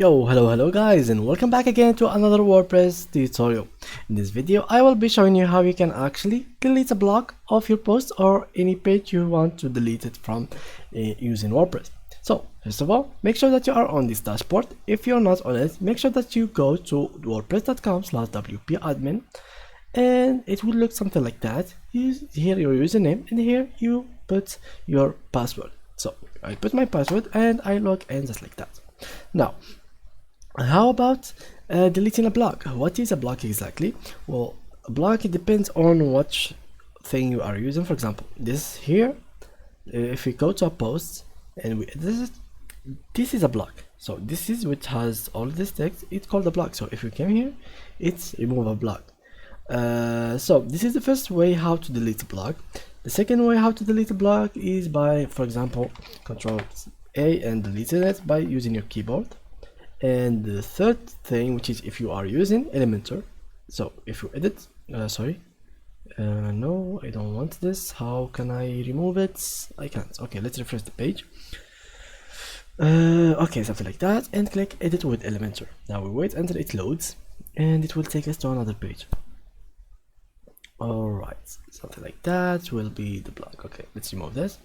Hello guys, and welcome back again to another WordPress tutorial. In this video I will be showing you how you can actually delete a block of your post or any page you want to delete it from using WordPress. So first of all, make sure that you are on this dashboard. If you're not on it, make sure that you go to wordpress.com/wp-admin, and it will look something like that. Here your username, and here you put your password. So I put my password and I log in just like that. Now, how about deleting a block? What is a block exactly? Well, a block, it depends on which thing you are using. For example, this here, if we go to a post and this is a block. So this is which has all this text. It's called a block. So if you came here, it's remove a block. So this is the first way how to delete a block. The second way how to delete a block is by, for example, Control A and deleting it by using your keyboard. And the third thing, which is if you are using Elementor, so if you edit, no, I don't want this. How can I remove it? I can't. Okay, let's refresh the page. Okay, something like that, and click edit with Elementor. Now we wait until it loads, and it will take us to another page. Alright, something like that will be the block. Okay, let's remove this.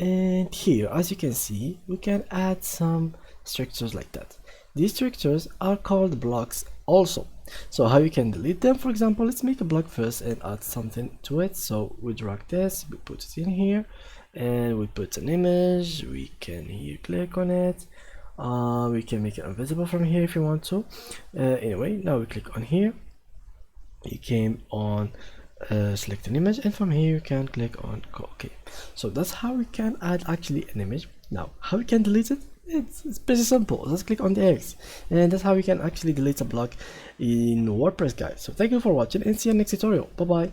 And here, as you can see, we can add some structures like that. These structures are called blocks also. So how you can delete them? For example, let's make a block first and add something to it. So we drag this, we put it in here, and we put an image. We can here click on it. We can make it invisible from here if you want to. Anyway, now we click on here. You came on select an image, and from here you can click on OK. So that's how we can add actually an image. Now how we can delete it? It's pretty simple. Just click on the X, and that's how we can actually delete a block in WordPress, guys. So thank you for watching, and see you next tutorial. Bye bye.